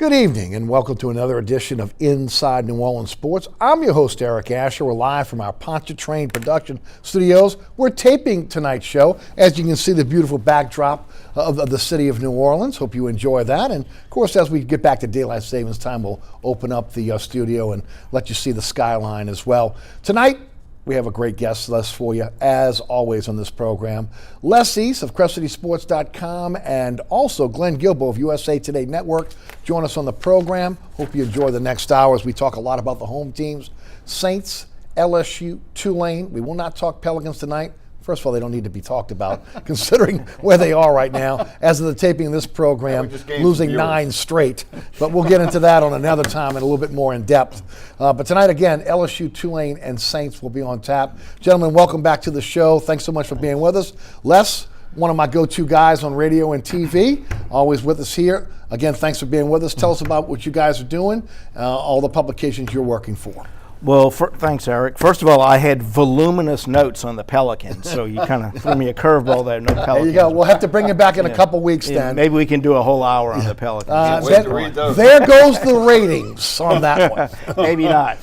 Good evening and welcome to another edition of Inside New Orleans Sports. I'm your host, Eric Asher. We're live from our Pontchartrain production studios. We're taping tonight's show. As you can see, the beautiful backdrop of the city of New Orleans. Hope you enjoy that. And of course, as we get back to daylight savings time, we'll open up the studio and let you see the skyline as well. Tonight, we have a great guest list for you, as always on this program. Les East of CrescentCitySports.com and also Glenn Gilbo of USA Today Network join us on the program. Hope you enjoy the next hour as we talk a lot about the home teams. Saints, LSU, Tulane. We will not talk Pelicans tonight. First of all, they don't need to be talked about, considering where they are right now. As of the taping of this program, losing 9 straight. But we'll get into that on another time and a little bit more in depth. But tonight, again, LSU, Tulane, and Saints will be on tap. Gentlemen, welcome back to the show. Thanks so much for being with us. Les, one of my go-to guys on radio and TV, always with us here. Again, thanks for being with us. Tell us about what you guys are doing, all the publications you're working for. Well, thanks, Eric. First of all, I had voluminous notes on the Pelicans, so you kind of threw me a curveball there. No Pelicans. There you go. We'll have to bring it back in a couple weeks then. Maybe we can do a whole hour on the Pelicans. There goes the ratings on that one. Maybe not.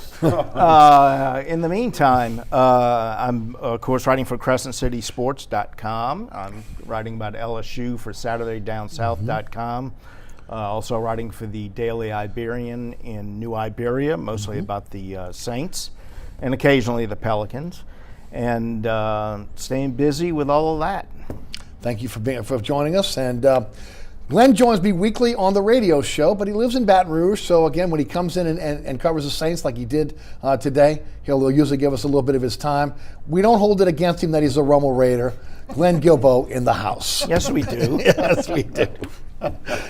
In the meantime, I'm, of course, writing for CrescentCitySports.com. I'm writing about LSU for SaturdayDownSouth.com. Also writing for the Daily Iberian in New Iberia, mostly about the Saints, and occasionally the Pelicans, and staying busy with all of that. Thank you for joining us. And Glenn joins me weekly on the radio show, but he lives in Baton Rouge. So again, when he comes in and covers the Saints like he did today, he'll usually give us a little bit of his time. We don't hold it against him that he's a Rommel Raider. Glenn Gilbo in the house. Yes, we do. Yes, we do.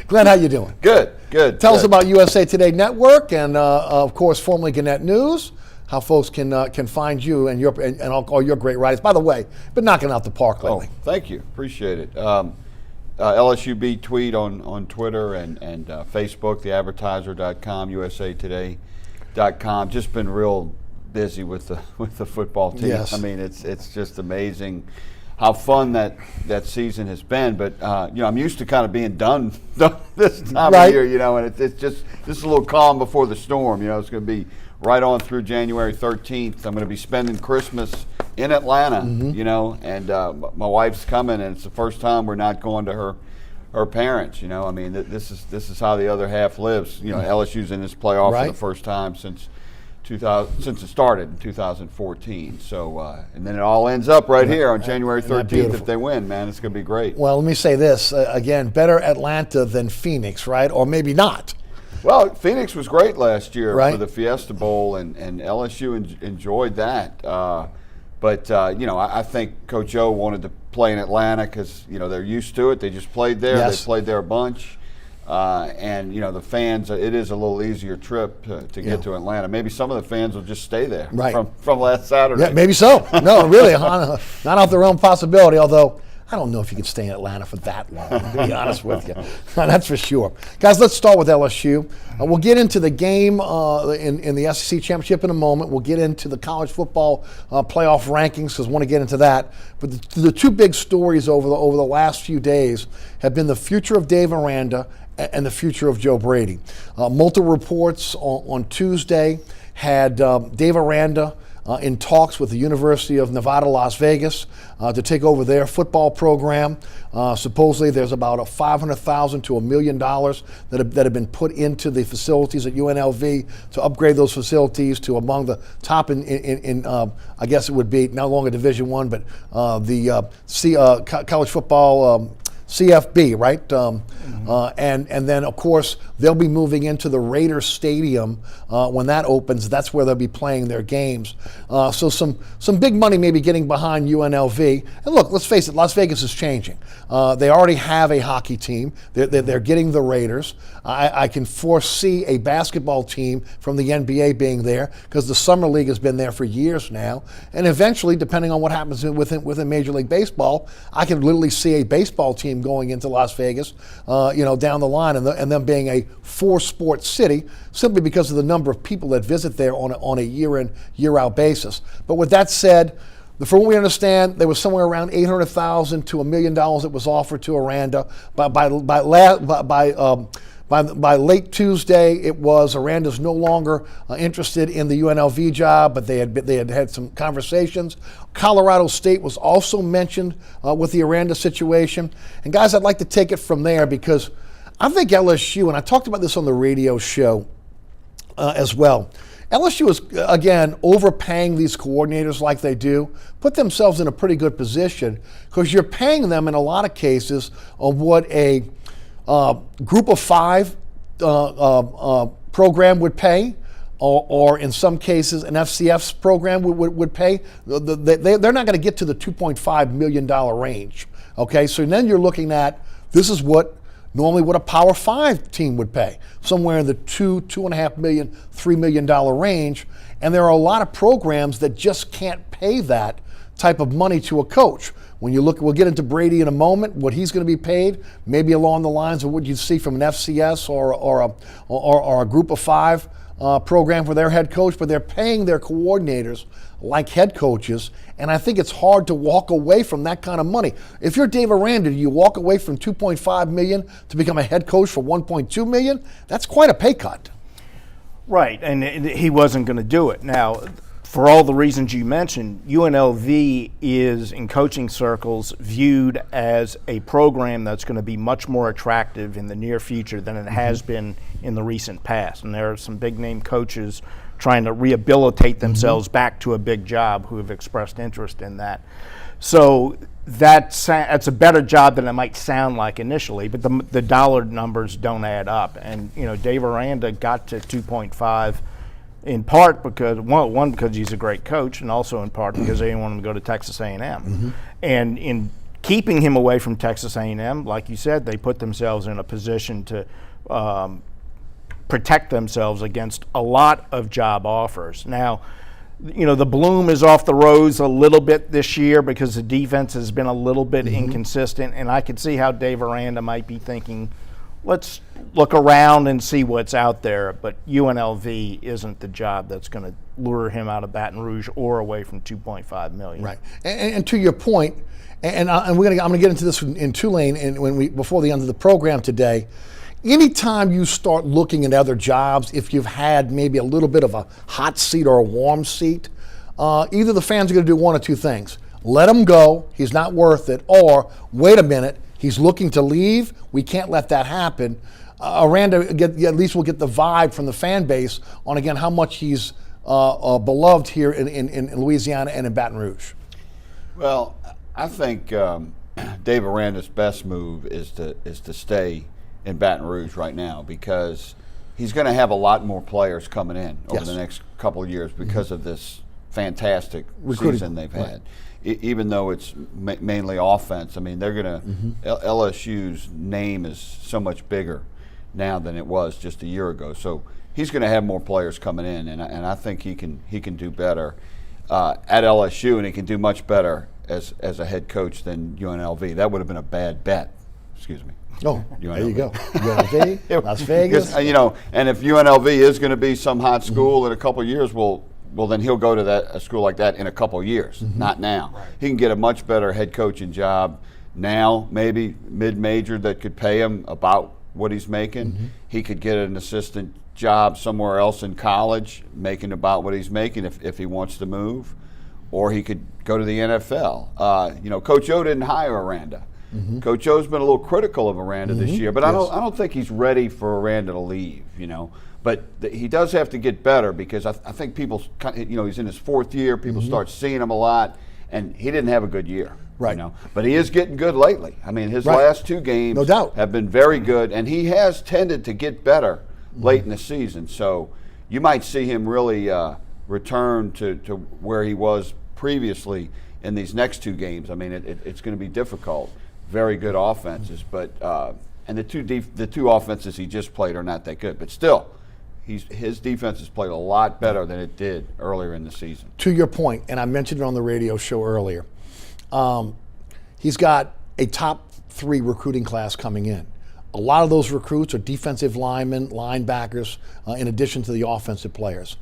Glenn, how you doing? Good. Tell us about USA Today Network and, of course, formerly Gannett News. How folks can find you and all your great writers. By the way, been knocking out the park lately. Oh, thank you. Appreciate it. LSUB tweet on Twitter and Facebook, theadvertiser.com, usatoday.com. Just been real busy with the football team. Yes. I mean, it's just amazing how fun that season has been. But I'm used to kind of being done this time of year, and it's just a little calm before the storm. It's going to be right on through January 13th. I'm going to be spending Christmas in Atlanta, and my wife's coming, and it's the first time we're not going to her parents. I mean, this is how the other half lives. LSU's in this playoff for the first time since it started in 2014. So, and then it all ends up right here on January 13th if they win, man. It's going to be great. Well, let me say this, again, better Atlanta than Phoenix, right? Or maybe not. Well, Phoenix was great last year for the Fiesta Bowl, and LSU enjoyed that. But I think Coach O wanted to play in Atlanta because, they're used to it. They just played there. Yes. They played there a bunch. And the fans, it is a little easier trip to get to Atlanta. Maybe some of the fans will just stay there from last Saturday. Yeah, maybe so. No, really, not out their own possibility, although I don't know if you could stay in Atlanta for that long, to be honest with you. That's for sure. Guys, let's start with LSU. We'll get into the game in the SEC Championship in a moment. We'll get into the college football playoff rankings because I want to get into that. But the two big stories over the last few days have been the future of Dave Aranda and the future of Joe Brady. Multiple reports on Tuesday had Dave Aranda in talks with the University of Nevada, Las Vegas to take over their football program. Supposedly there's about $500,000 to $1 million that have been put into the facilities at UNLV to upgrade those facilities to among the top in I guess it would be no longer Division I, but the college football CFB, right? And then, of course, they'll be moving into the Raiders Stadium when that opens. That's where they'll be playing their games. So some big money maybe getting behind UNLV. And look, let's face it, Las Vegas is changing. They already have a hockey team. They're getting the Raiders. I can foresee a basketball team from the NBA being there because the Summer League has been there for years now. And eventually, depending on what happens within Major League Baseball, I can literally see a baseball team going into Las Vegas, down the line, and them being a 4-sport city simply because of the number of people that visit there on a year-in, year-out basis. But with that said, from what we understand, there was somewhere around $800,000 to $1 million that was offered to Aranda by By late Tuesday, it was Aranda's no longer interested in the UNLV job, but they had some conversations. Colorado State was also mentioned with the Aranda situation. And guys, I'd like to take it from there because I think LSU, and I talked about this on the radio show as well, LSU is, again, overpaying these coordinators like they do, put themselves in a pretty good position because you're paying them in a lot of cases of what a group of 5 program would pay, or in some cases an FCS program would pay. They're not going to get to the $2.5 million range. Okay, so then you're looking at, this is normally what a Power 5 team would pay, somewhere in the $2.5 million, $3 million range. And there are a lot of programs that just can't pay that type of money to a coach. When you look, we'll get into Brady in a moment, what he's going to be paid, maybe along the lines of what you'd see from an FCS or a group of 5 program for their head coach, but they're paying their coordinators like head coaches, and I think it's hard to walk away from that kind of money. If you're Dave Aranda, do you walk away from $2.5 million to become a head coach for $1.2 million? That's quite a pay cut. Right, and he wasn't going to do it. Now, for all the reasons you mentioned, UNLV is, in coaching circles, viewed as a program that's going to be much more attractive in the near future than it has been in the recent past. And there are some big-name coaches trying to rehabilitate themselves back to a big job who have expressed interest in that. So that's a better job than it might sound like initially, but the dollar numbers don't add up. And, Dave Aranda got to 2.5 in part because, one, because he's a great coach, and also in part because they didn't want him to go to Texas A&M. And in keeping him away from Texas A&M, like you said, they put themselves in a position to protect themselves against a lot of job offers. Now, the bloom is off the rose a little bit this year because the defense has been a little bit inconsistent, and I could see how Dave Aranda might be thinking, let's look around and see what's out there, but UNLV isn't the job that's going to lure him out of Baton Rouge or away from $2.5 million. Right, and to your point, and I'm going to get into this in Tulane, and before the end of the program today. Anytime you start looking at other jobs, if you've had maybe a little bit of a hot seat or a warm seat, either the fans are going to do one of two things: let him go, he's not worth it, or wait a minute, he's looking to leave, we can't let that happen. Aranda at least will get the vibe from the fan base on, again, how much he's beloved here in Louisiana and in Baton Rouge. Well, I think Dave Aranda's best move is to stay in Baton Rouge right now, because he's going to have a lot more players coming in over the next couple of years because of this fantastic season they've had. Even though it's mainly offense, I mean, they're going to LSU's name is so much bigger now than it was just a year ago. So he's going to have more players coming in, and I think he can do better at LSU, and he can do much better as a head coach than UNLV. That would have been a bad bet. Excuse me. Oh, there you go. UNLV, Las Vegas. And if UNLV is going to be some hot school in a couple of years, well, then he'll go to a school like that in a couple of years, not now. Right. He can get a much better head coaching job now, maybe mid-major, that could pay him about what he's making. He could get an assistant job somewhere else in college, making about what he's making if he wants to move, or he could go to the NFL. Coach O didn't hire Aranda. Coach O's been a little critical of Aranda this year, but I don't think he's ready for Aranda to leave. But he does have to get better, because I think people, he's in his 4th year. People start seeing him a lot, and he didn't have a good year. Right. But he is getting good lately. I mean, his last 2 games, no doubt, have been very good, and he has tended to get better late in the season. So you might see him really return to where he was previously in these next 2 games. I mean, it's going to be difficult. Very good offenses, but and the two offenses he just played are not that good. But still, his defense has played a lot better than it did earlier in the season. To your point, and I mentioned it on the radio show earlier, he's got a top 3 recruiting class coming in. A lot of those recruits are defensive linemen, linebackers, in addition to the offensive players.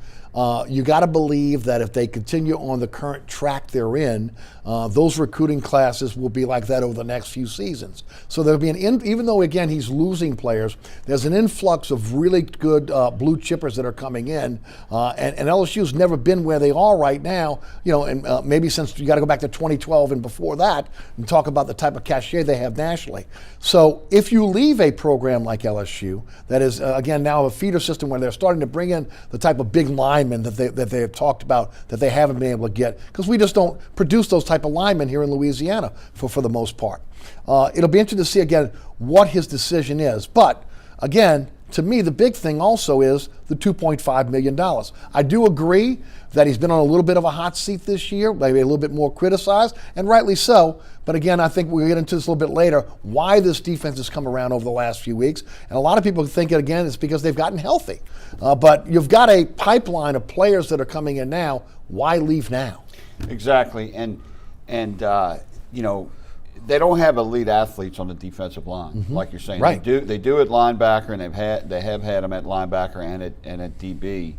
you got to believe that if they continue on the current track they're in, those recruiting classes will be like that over the next few seasons. So there'll be even though again he's losing players, there's an influx of really good blue chippers that are coming in, and LSU's never been where they are right now. And maybe since you got to go back to 2012 and before that, and talk about the type of cachet they have nationally. So if you leave a program like LSU that is again now a feeder system where they're starting to bring in the type of big linemen that they have talked about that they haven't been able to get, because we just don't produce those type of linemen here in Louisiana for the most part. It'll be interesting to see again what his decision is. But again, to me, the big thing also is the $2.5 million. I do agree that he's been on a little bit of a hot seat this year, maybe a little bit more criticized, and rightly so. But again, I think we'll get into this a little bit later, why this defense has come around over the last few weeks. And a lot of people think, again, it's because they've gotten healthy. But you've got a pipeline of players that are coming in now. Why leave now? Exactly. And they don't have elite athletes on the defensive line, like you're saying. Right. They do at linebacker, and they have had them at linebacker and at DB.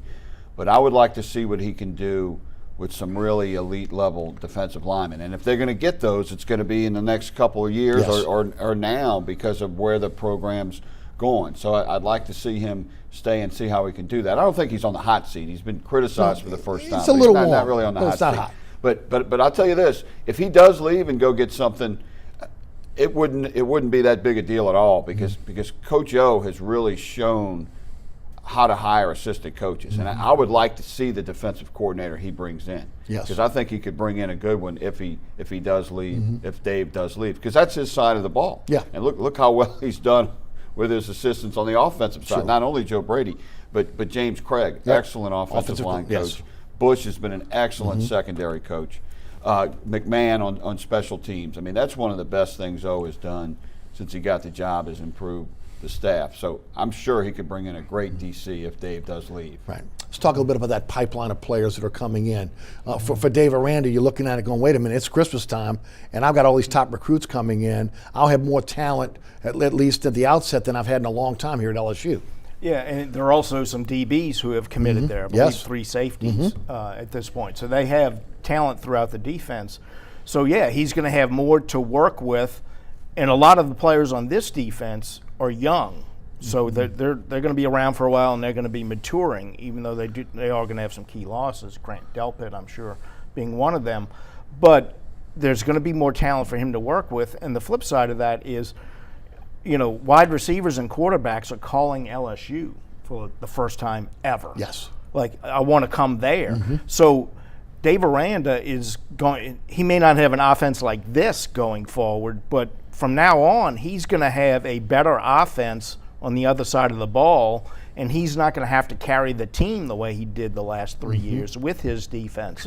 But I would like to see what he can do with some really elite level defensive linemen. And if they're going to get those, it's going to be in the next couple of years Yes. or now, because of where the program's going. So I'd like to see him stay and see how he can do that. I don't think he's on the hot seat. He's been criticized for the first time. It's a little not, warm. not really on the No, hot it's not seat. hot. But I'll tell you this: if he does leave and go get something, it wouldn't be that big a deal at all, because Coach O has really shown how to hire assistant coaches, and I would like to see the defensive coordinator he brings in. Yes. Because I think he could bring in a good one if he does leave, if Dave does leave, because that's his side of the ball. Yeah. And look how well he's done with his assistants on the offensive side. Sure. Not only Joe Brady, but James Craig, Yep. excellent offensive line yes. coach. Bush has been an excellent secondary coach. McMahon on special teams. I mean, that's one of the best things O has done since he got the job, is improve the staff. So I'm sure he could bring in a great DC if Dave does leave. Right. Let's talk a little bit about that pipeline of players that are coming in. For Dave Aranda, you're looking at it going, wait a minute, it's Christmas time, and I've got all these top recruits coming in. I'll have more talent, at least at the outset, than I've had in a long time here at LSU. Yeah, and there are also some DBs who have committed there. I believe Yes. 3 safeties at this point. So they have talent throughout the defense. So, yeah, he's going to have more to work with. And a lot of the players on this defense are young. So they're going to be around for a while, and they're going to be maturing, even though they are going to have some key losses. Grant Delpit, I'm sure, being one of them. But there's going to be more talent for him to work with. And the flip side of that is, wide receivers and quarterbacks are calling LSU for the first time ever. Yes. Like, I want to come there. So Dave Aranda he may not have an offense like this going forward, but from now on, he's going to have a better offense on the other side of the ball, and he's not going to have to carry the team the way he did the last 3 years with his defense.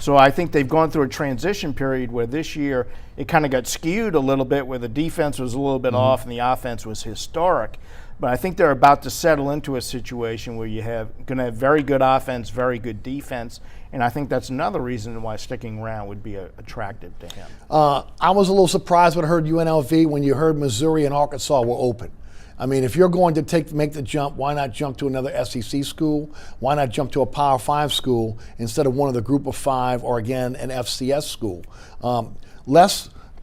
So I think they've gone through a transition period where this year it kind of got skewed a little bit, where the defense was a little bit off and the offense was historic. But I think they're about to settle into a situation where going to have very good offense, very good defense, and I think that's another reason why sticking around would be attractive to him. I was a little surprised when I heard UNLV, when you heard Missouri and Arkansas were open. I mean, if you're going to make the jump, why not jump to another SEC school? Why not jump to a Power 5 school instead of one of the Group of 5 or, again, an FCS school?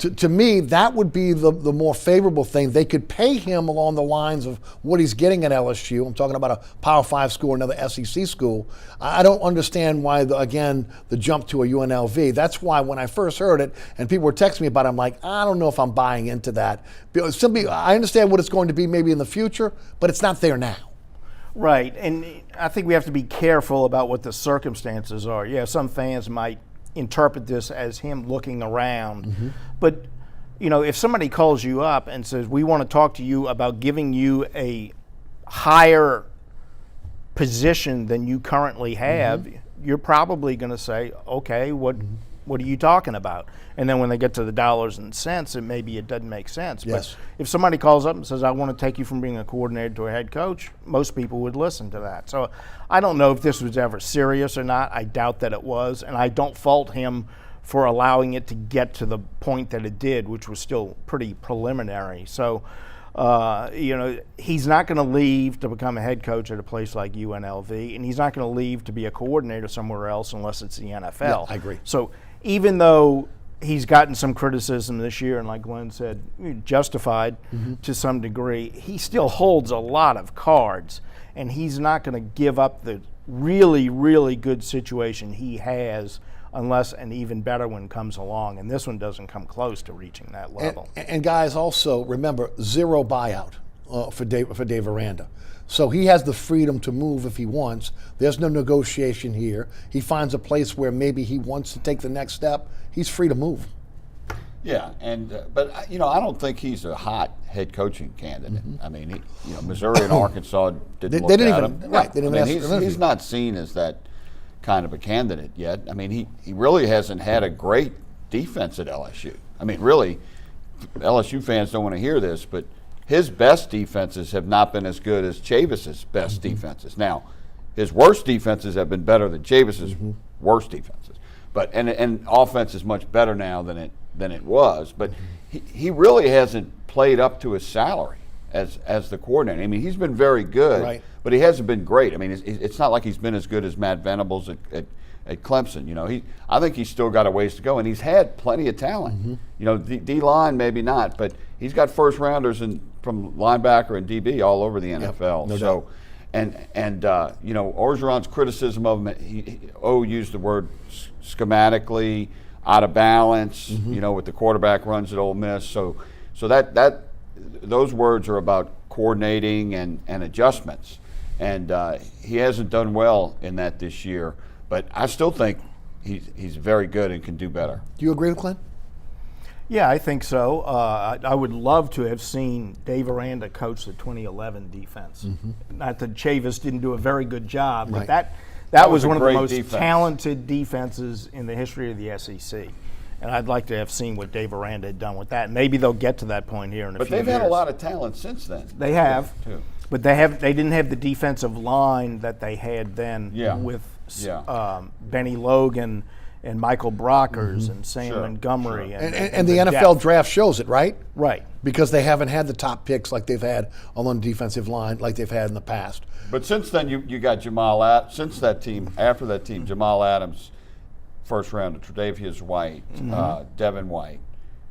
To me, that would be the more favorable thing. They could pay him along the lines of what he's getting at LSU. I'm talking about a Power 5 school or another SEC school. I don't understand why, the jump to a UNLV. That's why when I first heard it and people were texting me about it, I'm like, I don't know if I'm buying into that. Simply, I understand what it's going to be maybe in the future, but it's not there now. Right, and I think we have to be careful about what the circumstances are. Yeah, some fans might interpret this as him looking around. But, if somebody calls you up and says, we want to talk to you about giving you a higher position than you currently have, you're probably going to say, okay, what are you talking about? And then when they get to the dollars and cents, it doesn't make sense. Yes. But if somebody calls up and says, I want to take you from being a coordinator to a head coach, most people would listen to that. So I don't know if this was ever serious or not. I doubt that it was, and I don't fault him for allowing it to get to the point that it did, which was still pretty preliminary. So He's not going to leave to become a head coach at a place like UNLV, and he's not going to leave to be a coordinator somewhere else unless it's the NFL. Yeah, I agree. So even though he's gotten some criticism this year, and like Glenn said, justified to some degree, he still holds a lot of cards, and he's not going to give up the really, really good situation he has unless an even better one comes along, and this one doesn't come close to reaching that level. And guys, also remember, zero buyout for Dave Aranda. So he has the freedom to move if he wants. There's no negotiation here. He finds a place where maybe he wants to take the next step. He's free to move. Yeah, but I don't think he's a hot head coaching candidate. I mean, Missouri and Arkansas didn't look at him. Right, they didn't even ask for an he's interview. not seen as that kind of a candidate yet. I mean, he really hasn't had a great defense at LSU. I mean, really, LSU fans don't want to hear this, but his best defenses have not been as good as Chavis's best defenses. Now, his worst defenses have been better than Chavis's worst defenses. But and offense is much better now than it was. But he really hasn't played up to his salary as the coordinator. I mean, he's been very good, right, but he hasn't been great. I mean, it's not like he's been as good as Matt Venables at Clemson. I think he's still got a ways to go, and he's had plenty of talent. D-line maybe not, but he's got first rounders from linebacker and DB all over the NFL. No so. doubt. And Orgeron's criticism of him, he used the word schematically out of balance, with the quarterback runs at Ole Miss. So that those words are about coordinating and adjustments. And he hasn't done well in that this year. But I still think he's very good and can do better. Do you agree with Glenn? Yeah, I think so. I would love to have seen Dave Aranda coach the 2011 defense. Not that Chavis didn't do a very good job, but Right. that was one of the great most defense. talented defenses in the history of the SEC. And I'd like to have seen what Dave Aranda had done with that. Maybe they'll get to that point here in a But few years. they've had a lot of talent since then. They have, too. but they didn't have the defensive line that they had then with Benny Logan and Michael Brockers and Sam Montgomery. And the NFL draft shows it, right? Right. Because they haven't had the top picks like they've had on the defensive line like they've had in the past. But since then, you got after that team, Jamal Adams, first rounder, Tre'Davious White, Devin White.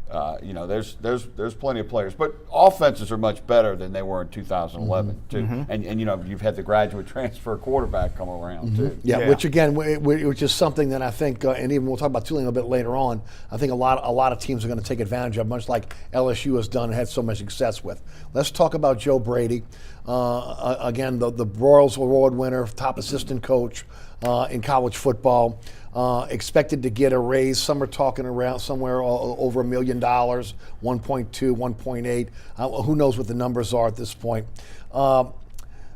There's plenty of players, but offenses are much better than they were in 2011 too. And you've had the graduate transfer quarterback come around too. Yeah, which again, which is something that I think, and even we'll talk about Tulane a bit later on. I think a lot of teams are going to take advantage of, much like LSU has done and had so much success with. Let's talk about Joe Brady. Again, the Broyles Award winner, top assistant coach in college football. Expected to get a raise. Some are talking around somewhere over $1 million, 1.2, 1.8. Who knows what the numbers are at this point.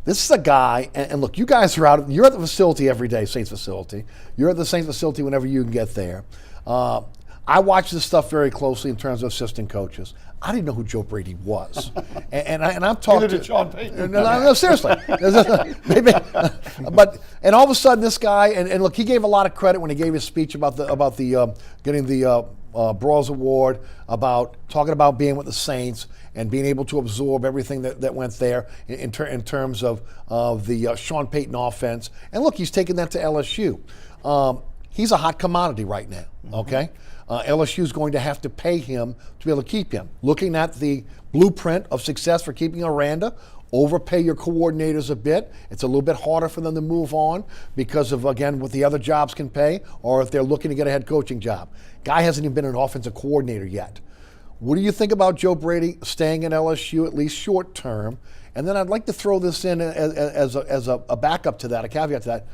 This is a guy, and look, you guys are out. You're at the facility every day, Saints facility. You're at the Saints facility whenever you can get there. I watch this stuff very closely in terms of assistant coaches. I didn't know who Joe Brady was, and I've talked Neither did Sean Payton. No, seriously. Maybe, and all of a sudden, this guy, and look, he gave a lot of credit when he gave his speech about the getting the Broyles Award, about talking about being with the Saints and being able to absorb everything that went there in terms of the Sean Payton offense. And look, he's taken that to LSU. He's a hot commodity right now. Okay. LSU is going to have to pay him to be able to keep him. Looking at the blueprint of success for keeping Aranda, overpay your coordinators a bit. It's a little bit harder for them to move on because of, again, what the other jobs can pay, or if they're looking to get a head coaching job. Guy hasn't even been an offensive coordinator yet. What do you think about Joe Brady staying at LSU, at least short term? And then I'd like to throw this in as a backup to that, a caveat to that.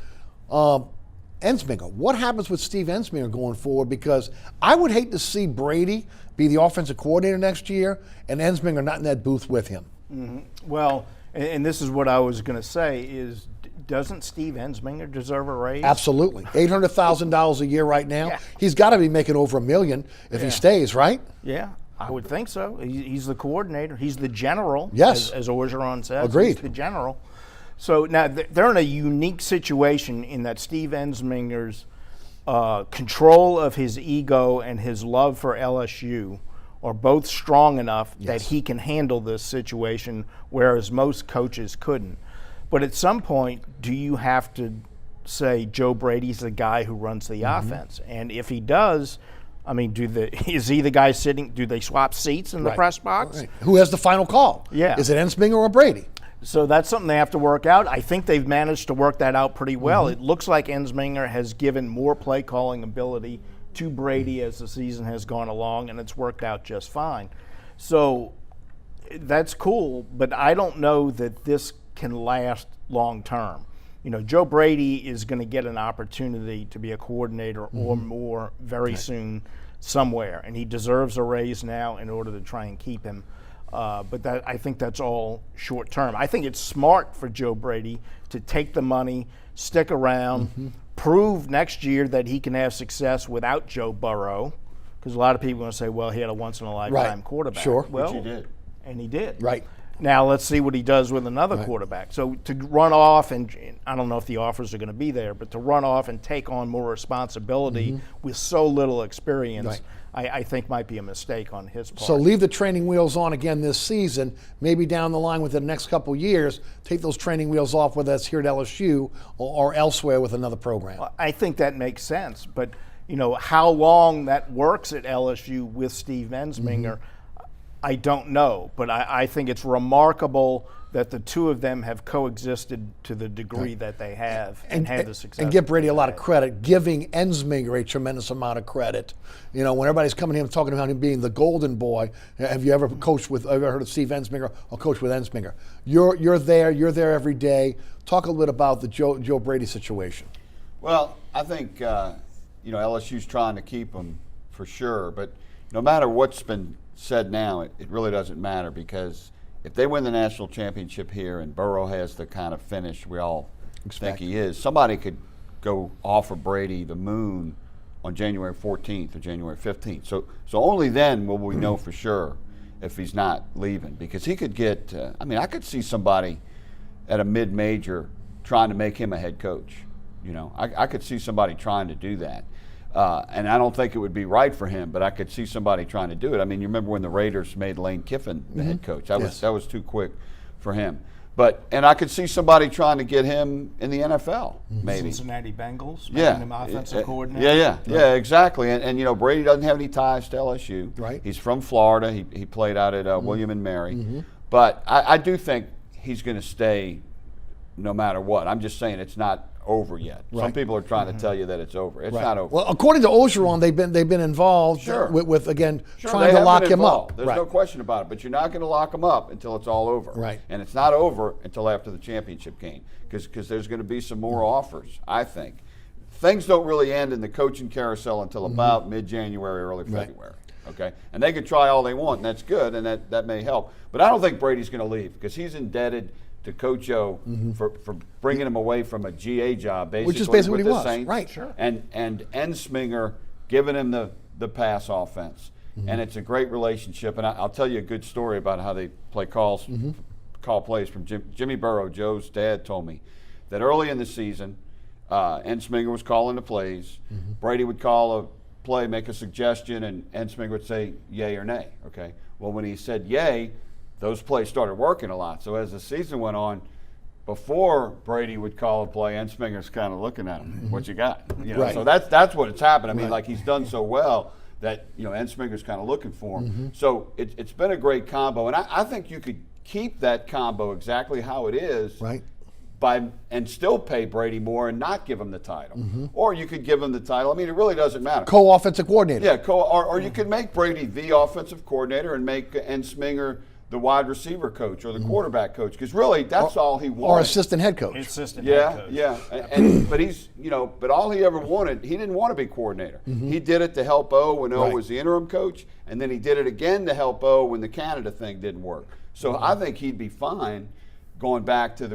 Ensminger. What happens with Steve Ensminger going forward? Because I would hate to see Brady be the offensive coordinator next year and Ensminger not in that booth with him. Well, and this is what I was going to say is, doesn't Steve Ensminger deserve a raise? Absolutely. $800,000 a year right now. Yeah. He's got to be making over $1 million if he stays, right? Yeah, I would think so. He's the coordinator. He's the general, yes, as Orgeron says. Agreed. He's the general. So now they're in a unique situation in that Steve Ensminger's control of his ego and his love for LSU are both strong enough that Yes. he can handle this situation, whereas most coaches couldn't. But at some point, do you have to say Joe Brady's the guy who runs the offense? And if he does, I mean, is he the guy sitting? Do they swap seats in the press box? Right. Who has the final call? Yeah. Is it Ensminger or Brady? So that's something they have to work out. I think they've managed to work that out pretty well. It looks like Ensminger has given more play calling ability to Brady as the season has gone along, and it's worked out just fine. So that's cool, but I don't know that this can last long term. You know, Joe Brady is going to get an opportunity to be a coordinator or more very soon somewhere, and he deserves a raise now in order to try and keep him. But I think that's all short term. I think it's smart for Joe Brady to take the money, stick around, prove next year that he can have success without Joe Burrow, because a lot of people are going to say, well, he had a once-in-a-lifetime quarterback. Sure. Well, Which he did. And he did. Right. Now let's see what he does with another quarterback. So to run off, and I don't know if the offers are going to be there, but to run off and take on more responsibility with so little experience, I think might be a mistake on his part. So leave the training wheels on again this season. Maybe down the line within the next couple of years, take those training wheels off, whether that's here at LSU or elsewhere with another program. I think that makes sense. But, you know, how long that works at LSU with Steve Ensminger, I don't know. But I think it's remarkable that the two of them have coexisted to the degree that they have and had the success. And give Brady a lot of credit, giving Ensminger a tremendous amount of credit. You know, when everybody's coming to him talking about him being the golden boy, have you ever heard of Steve Ensminger or coached with Ensminger? You're there every day. Talk a little bit about the Joe Brady situation. Well, I think LSU's trying to keep him for sure, but no matter what's been said now, it really doesn't matter, because if they win the national championship here and Burrow has the kind of finish we all think he is, somebody could go offer Brady the moon on January 14th or January 15th. So only then will we know for sure if he's not leaving, because he could get, I could see somebody at a mid-major trying to make him a head coach. You know, I could see somebody trying to do that. And I don't think it would be right for him, but I could see somebody trying to do it. I mean, you remember when the Raiders made Lane Kiffin the head coach? That was too quick for him. And I could see somebody trying to get him in the NFL, maybe. Cincinnati Bengals, making him offensive coordinator. Yeah, exactly. And Brady doesn't have any ties to LSU. Right. He's from Florida. He played out at William and Mary. But I do think he's going to stay no matter what. I'm just saying it's not over yet. Right. Some people are trying to tell you that it's over. It's not over. Well, according to Ogeron, they've been involved with again trying to lock him up. There's no question about it. But you're not going to lock him up until it's all over. Right. And it's not over until after the championship game, because there's going to be some more offers, I think. Things don't really end in the coaching carousel until about mid-January, early February. Okay, and they could try all they want, and that's good, and that may help. But I don't think Brady's going to leave, because he's indebted to Coach O for bringing him away from a GA job, basically, which is basically with what he the was. Saints, Right, sure. And Ensminger giving him the pass offense, and it's a great relationship. And I'll tell you a good story about how they play call plays from Jimmy Burrow. Joe's dad told me that early in the season, Ensminger was calling the plays. Brady would call a play, make a suggestion, and Ensminger would say yay or nay. Okay. Well, when he said yay, those plays started working a lot. So as the season went on, before Brady would call a play, Ensminger's kind of looking at him. What you got? Right. So that's what it's happened. I mean, like, he's done so well that Ensminger's kind of looking for him. So it's been a great combo, and I think you could keep that combo exactly how it is. Right. And still pay Brady more and not give him the title. Or you could give him the title. I mean, it really doesn't matter. Co-offensive coordinator. Yeah, or you could make Brady the offensive coordinator and make Ensminger the wide receiver coach or the quarterback coach, because really that's all he wanted. Or assistant head coach. Yeah. But he's, but all he ever wanted, he didn't want to be coordinator. He did it to help O when O was the interim coach, and then he did it again to help O when the Canada thing didn't work. So I think he'd be fine going back to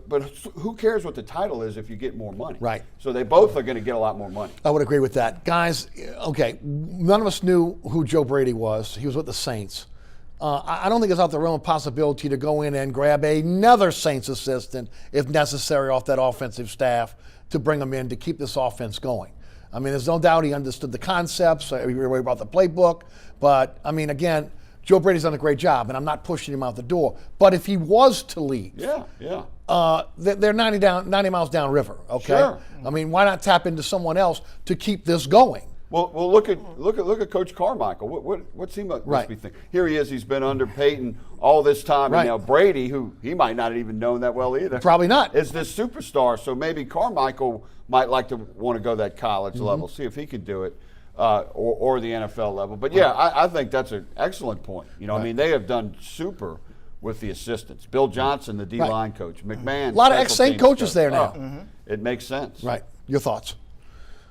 but who cares what the title is if you get more money? Right. So they both are going to get a lot more money. I would agree with that. Guys, okay, none of us knew who Joe Brady was. He was with the Saints. I don't think it's out the realm of possibility to go in and grab another Saints assistant, if necessary, off that offensive staff to bring them in to keep this offense going. I mean, there's no doubt he understood the concepts, everybody about the playbook. But, I mean, again, Joe Brady's done a great job, and I'm not pushing him out the door. But if he was to leave, they're 90 miles downriver, okay? Sure. I mean, why not tap into someone else to keep this going? Well, look at Coach Carmichael. What's he must be thinking? Here he is. He's been under Peyton all this time, and now Brady, who he might not even know that well either. Probably not. Is this superstar? So maybe Carmichael might like to want to go that college level, see if he could do it, or the NFL level. But yeah, I think that's an excellent point. You know, I mean, they have done super with the assistants. Bill Johnson, the D-line coach, McMahon. A lot of ex-Saint coaches there now. It makes sense. Right. Your thoughts?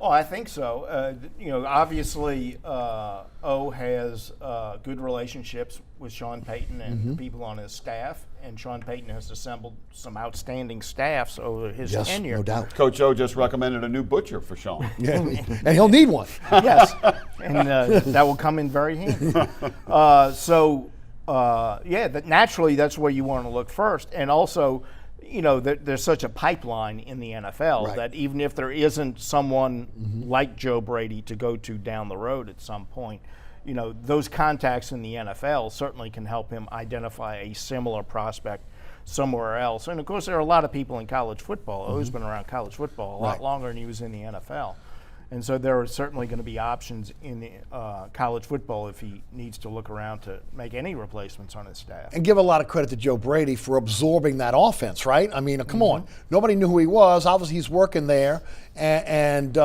Oh, I think so. You know, obviously, O has good relationships with Sean Payton and the people on his staff, and Sean Payton has assembled some outstanding staffs over his tenure. No doubt. Coach O just recommended a new butcher for Sean. And he'll need one. Yes, and that will come in very handy. Naturally, that's where you want to look first, and also, you know, there's such a pipeline in the NFL that even if there isn't someone like Joe Brady to go to down the road at some point, you know, those contacts in the NFL certainly can help him identify a similar prospect somewhere else. And of course, there are a lot of people in college football. O's been around college football a lot longer than he was in the NFL. And so there are certainly going to be options in college football if he needs to look around to make any replacements on his staff. And give a lot of credit to Joe Brady for absorbing that offense, right? I mean, come on. Nobody knew who he was. Obviously, he's working there, and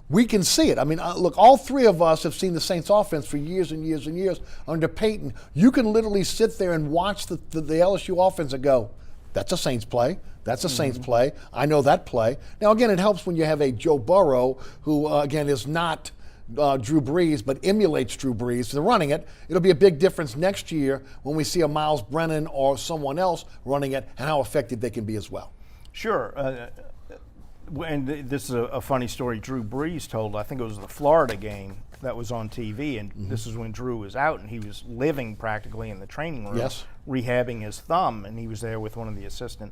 we can see it. I mean, look, all three of us have seen the Saints offense for years and years and years under Peyton. You can literally sit there and watch the LSU offense and go, that's a Saints play. That's a Saints play. I know that play. Now, again, it helps when you have a Joe Burrow who, again, is not Drew Brees, but emulates Drew Brees. They're running it. It'll be a big difference next year when we see a Miles Brennan or someone else running it and how effective they can be as well. Sure. And this is a funny story Drew Brees told. I think it was the Florida game that was on TV, and this is when Drew was out, and he was living practically in the training room, rehabbing his thumb, and he was there with one of the assistant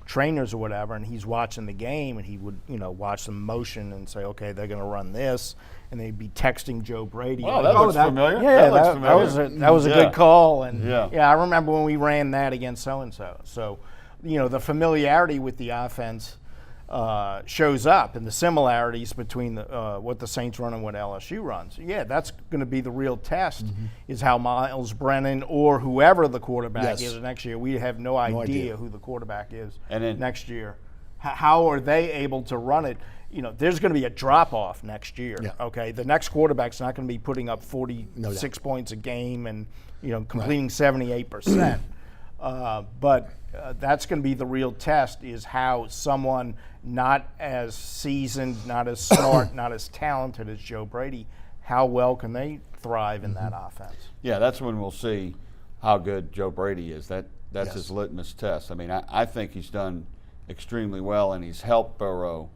trainers or whatever, and he's watching the game, and he would, you know, watch them motion and say, okay, they're going to run this, and they'd be texting Joe Brady. Wow, that looks familiar. Yeah, that looks familiar. That was a good call, and yeah, I remember when we ran that against so-and-so. So, you know, the familiarity with the offense shows up, and the similarities between what the Saints run and what LSU runs. Yeah, that's going to be the real test, is how Miles Brennan or whoever the quarterback is next year. We have no idea who the quarterback is next year. How are they able to run it? You know, there's going to be a drop-off next year, okay? The next quarterback's not going to be putting up 46 points a game and, you know, completing 78%. But that's going to be the real test, is how someone not as seasoned, not as smart, not as talented as Joe Brady, how well can they thrive in that offense? Yeah, that's when we'll see how good Joe Brady is. That's his litmus test. I mean, I think he's done extremely well, and he's helped Burrow,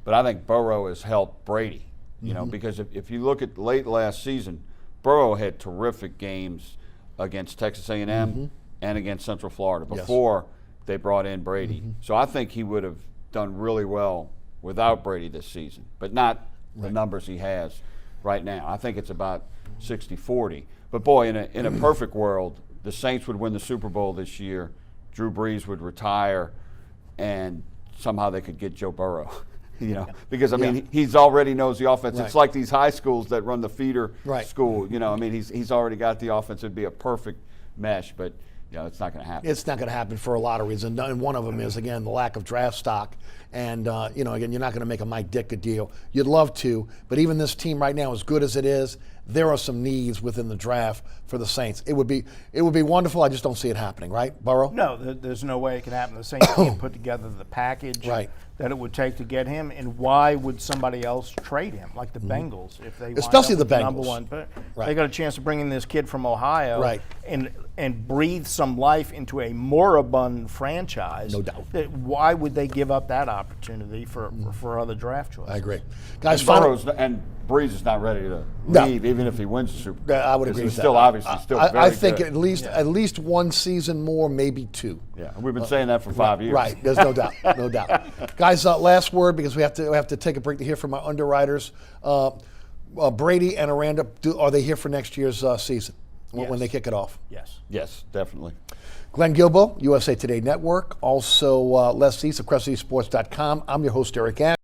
but I think Burrow has helped Brady, you know, because if you look at late last season, Burrow had terrific games against Texas A&M and against Central Florida before they brought in Brady. So I think he would have done really well without Brady this season, but not the numbers he has right now. I think it's about 60-40. But boy, in a perfect world, the Saints would win the Super Bowl this year, Drew Brees would retire, and somehow they could get Joe Burrow. You know, because I mean, he's already knows the offense. It's like these high schools that run the feeder school. You know, I mean, he's already got the offense. It'd be a perfect mesh, but you know, it's not going to happen. It's not going to happen for a lot of reasons, and one of them is, again, the lack of draft stock. And, you know, again, you're not going to make a Mike Ditka deal. You'd love to, but even this team right now, as good as it is, there are some needs within the draft for the Saints. It would be wonderful. I just don't see it happening, right, Burrow? No, there's no way it can happen. The Saints can't put together the package that it would take to get him. And why would somebody else trade him, like the Bengals, if they especially the Bengals, number one? But they got a chance to bring in this kid from Ohio, and breathe some life into a moribund franchise. No doubt. Why would they give up that opportunity for other draft choices? I agree, guys. And Breeze is not ready to No. leave, even if he wins the Super Bowl. I would 'Cause agree he's with still that. obviously still very I think good. at least one season more, maybe two. Yeah, we've been saying that for 5 years. Right, there's no doubt, no doubt. Guys, last word because we have to take a break to hear from our underwriters. Brady and Aranda, are they here for next year's season when Yes. they kick it off? Yes. Yes, definitely. Glenn Gilbo, USA Today Network. Also, Les East of CrescentCitySports.com. I'm your host, Eric Ashe.